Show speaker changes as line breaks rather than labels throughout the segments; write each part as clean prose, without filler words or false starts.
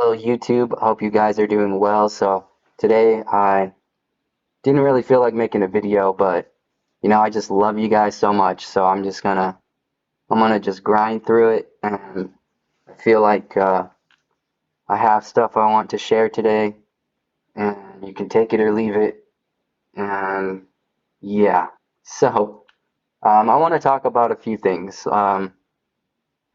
Hello, YouTube. Hope you guys are doing well. So today I didn't really feel like making a video, but I just love you guys so much. So I'm gonna just grind through it, and I feel like I have stuff I want to share today, and you can take it or leave it. And yeah, so I want to talk about a few things. I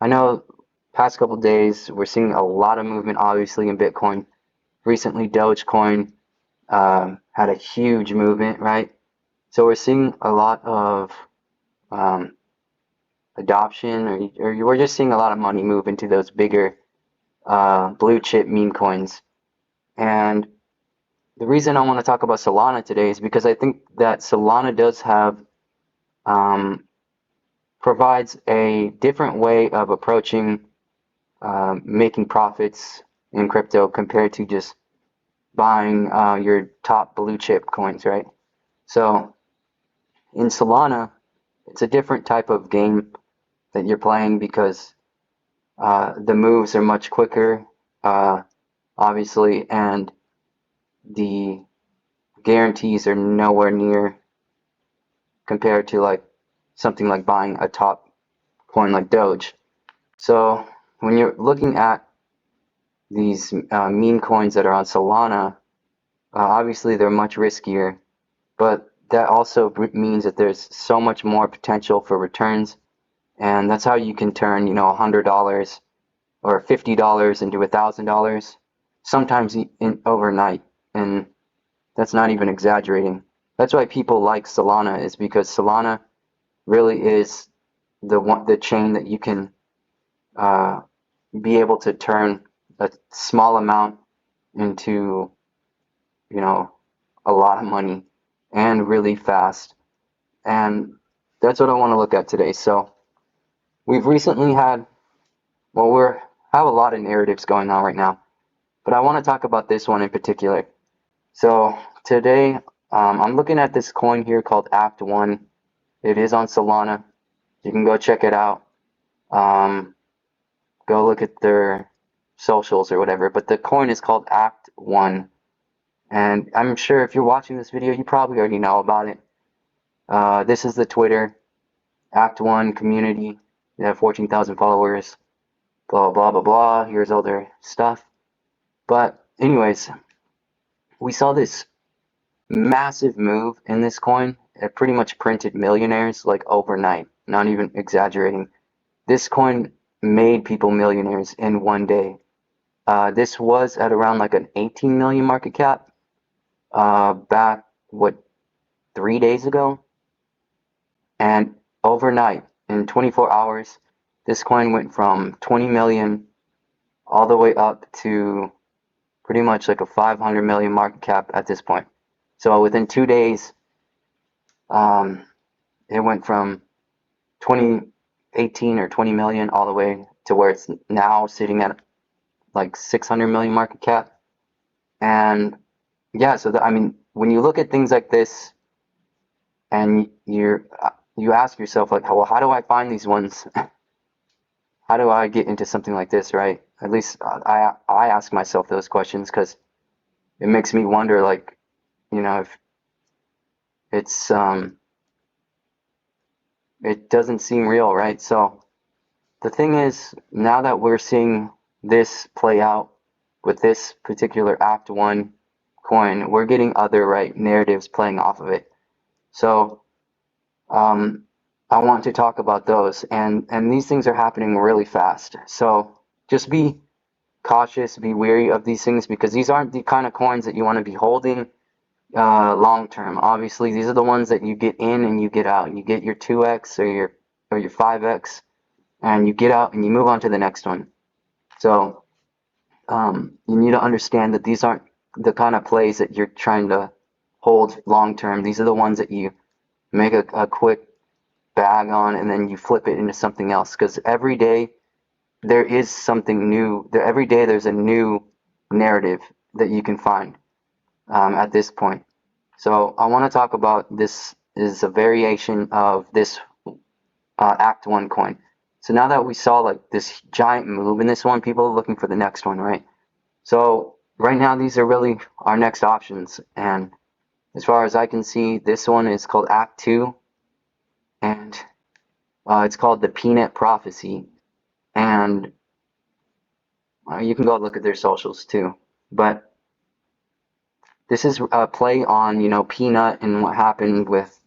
know past couple days we're seeing a lot of movement, obviously, in Bitcoin. Recently, Dogecoin had a huge movement, right? So we're seeing a lot of um, adoption, or we're just seeing a lot of money move into those bigger blue chip meme coins. And the reason I want to talk about Solana today is because I think that Solana does have um, provides a different way of approaching making profits in crypto compared to just buying your top blue chip coins, right? So in Solana, it's a different type of game that you're playing because the moves are much quicker, uh, obviously, and the guarantees are nowhere near compared to like something like buying a top coin like Doge. So when you're looking at these meme coins that are on Solana, obviously they're much riskier, but that also means that there's so much more potential for returns, and that's how you can turn, $100 or $50 into $1,000, sometimes in overnight, and that's not even exaggerating. That's why people like Solana, is because Solana really is the chain that you can uh, be able to turn a small amount into you know a lot of money and really fast, and that's what I want to look at today. So we've recently had, well, we're have a lot of narratives going on right now, but I want to talk about this one in particular. So today, I'm looking at this coin here called ActOne. It is on Solana. You can go check it out. Um, Go look at their socials or whatever. But the coin is called ActOne, and I'm sure if you're watching this video, you probably already know about it. This is the Twitter ActOne community. They have 14,000 followers. Blah blah blah blah. Here's all their stuff. But anyways, we saw this massive move in this coin. It pretty much printed millionaires like overnight, not even exaggerating. This coin made people millionaires in one day. This was at around like an 18 million market cap back, what, 3 days ago? And overnight, in 24 hours, this coin went from 20 million all the way up to pretty much like a 500 million market cap at this point. So within 2 days, um, it went from 2018 or 20 million all the way to where it's now sitting at like 600 million market cap. And yeah, so I mean, when you look at things like this and you ask yourself like, well, how do I find these ones? How do I get into something like this, right? At least I ask myself those questions because it makes me wonder, like, if it's it doesn't seem real, right? So the thing is, now that we're seeing this play out with this particular ActOne coin, we're getting other narratives playing off of it. So I want to talk about those, and these things are happening really fast. So just be cautious, be wary of these things, because these aren't the kind of coins that you want to be holding long term. Obviously, these are the ones that you get in and you get out. You get your 2x or your 5x, and you get out and you move on to the next one. So you need to understand that these aren't the kind of plays that you're trying to hold long term. These are the ones that you make a quick bag on and then you flip it into something else, because every day there is something new. Every day there's a new narrative that you can find at this point. So I want to talk about this is a variation of this ActOne coin. So now that we saw like this giant move in this one, people are looking for the next one, right? So right now, these are really our next options. And as far as I can see, this one is called Act2, and it's called the Peanut Prophecy. And you can go look at their socials too. But this is a play on, Peanut and what happened with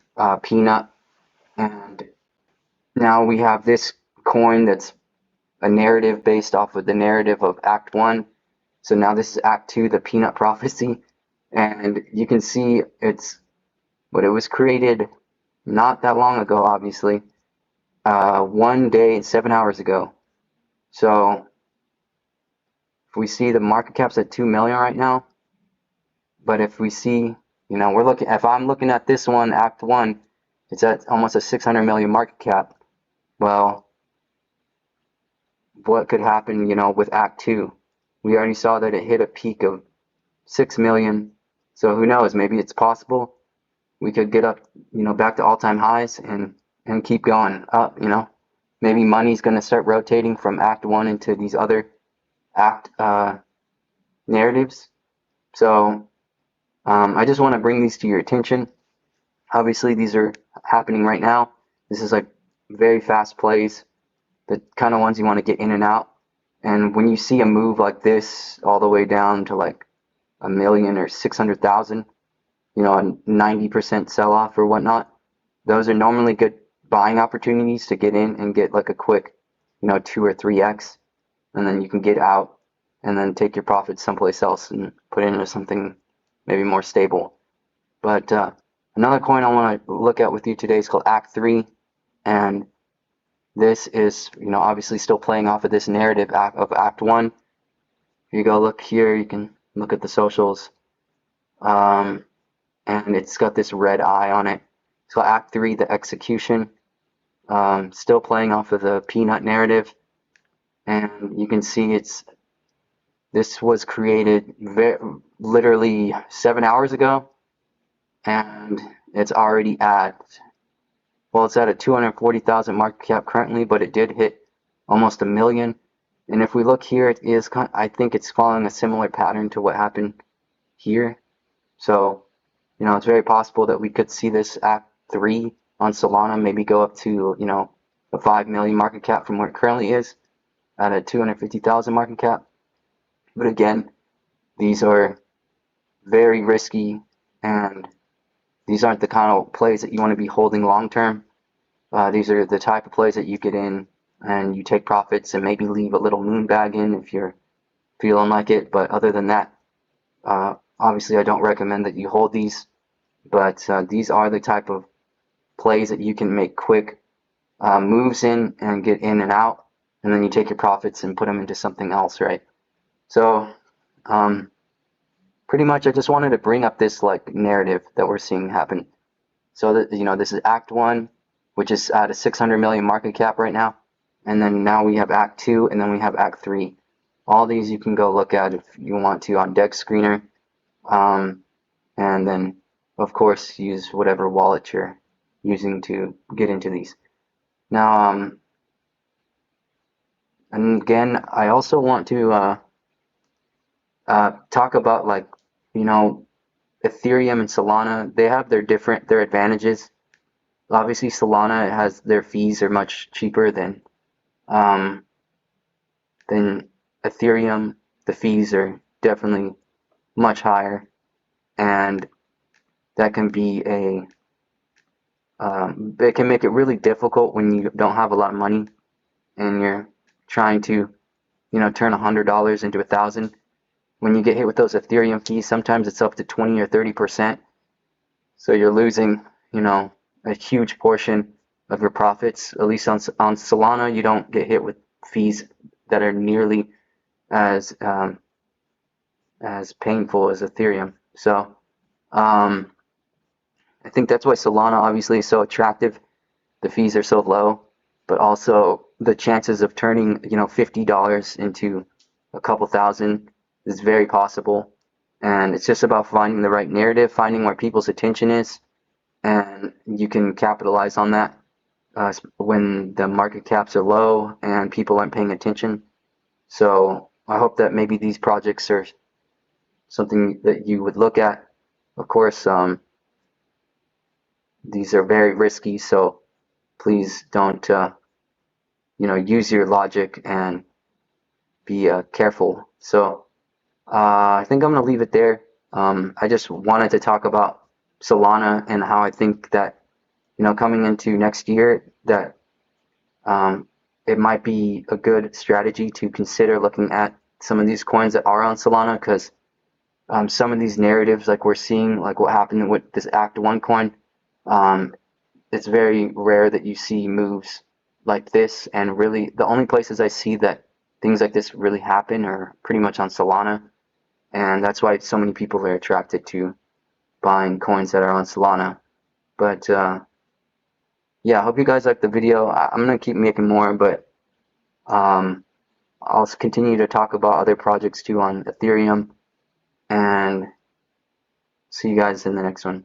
Peanut. And now we have this coin that's a narrative based off of the narrative of Act 1. So now this is Act 2, the Peanut Prophecy. And you can see it was created not that long ago, obviously. 1 day and 7 hours ago. So if we see the market cap's at 2 million right now, but if we see, if I'm looking at this one, Act 1, it's at almost a 600 million market cap. Well, what could happen, with Act 2? We already saw that it hit a peak of 6 million. So who knows? Maybe it's possible we could get up, back to all-time highs and keep going up, Maybe money's going to start rotating from Act 1 into these other act narratives. So I just want to bring these to your attention. Obviously, these are happening right now. This is like very fast plays, the kind of ones you want to get in and out. And when you see a move like this all the way down to like a million or 600,000, a 90% sell-off or whatnot, those are normally good buying opportunities to get in and get like a quick, 2 or 3x, and then you can get out and then take your profits someplace else and put it into something maybe more stable. But another coin I want to look at with you today is called ActThree, and this is, obviously still playing off of this narrative of Act 1. If you go look here, you can look at the socials, and it's got this red eye on it. It's called ActThree, the execution. Still playing off of the peanut narrative, and you can see this was created literally 7 hours ago, and it's already it's at a 240,000 market cap currently, but it did hit almost a million. And if we look here, I think it's following a similar pattern to what happened here. So, it's very possible that we could see this Act 3 on Solana maybe go up to, a 5 million market cap from where it currently is at a 250,000 market cap. But again, these are very risky, and these aren't the kind of plays that you want to be holding long term. These are the type of plays that you get in and you take profits and maybe leave a little moon bag in if you're feeling like it. But other than that, obviously I don't recommend that you hold these. But these are the type of plays that you can make quick moves in and get in and out, and then you take your profits and put them into something else, right? So pretty much I just wanted to bring up this like narrative that we're seeing happen. So that, this is Act 1, which is at a 600 million market cap right now, and then now we have Act 2, and then we have Act 3. All these you can go look at if you want to on Dex Screener, and then of course use whatever wallet you're using to get into these. Now, and again, I also want to talk about Ethereum and Solana. They have their advantages. Obviously, Solana has their fees are much cheaper than Ethereum. The fees are definitely much higher, and that can be it can make it really difficult when you don't have a lot of money and you're trying to, turn $100 into 1,000. When you get hit with those Ethereum fees, sometimes it's up to 20 or 30%. So you're losing, a huge portion of your profits. At least on Solana, you don't get hit with fees that are nearly as painful as Ethereum. So I think that's why Solana obviously is so attractive. The fees are so low, but also the chances of turning, $50 into a couple thousand is very possible. And it's just about finding the right narrative, finding where people's attention is, and you can capitalize on that when the market caps are low and people aren't paying attention. So I hope that maybe these projects are something that you would look at. Of course, these are very risky, so please don't use your logic and be careful. So I think I'm gonna leave it there. I just wanted to talk about Solana and how I think that coming into next year that um, it might be a good strategy to consider looking at some of these coins that are on Solana, because some of these narratives, like we're seeing, like what happened with this ActOne coin, um, it's very rare that you see moves like this. And really, the only places I see that things like this really happen are pretty much on Solana. And that's why so many people are attracted to buying coins that are on Solana. But yeah, I hope you guys like the video. I'm gonna keep making more, but um, I'll continue to talk about other projects too on Ethereum, and see you guys in the next one.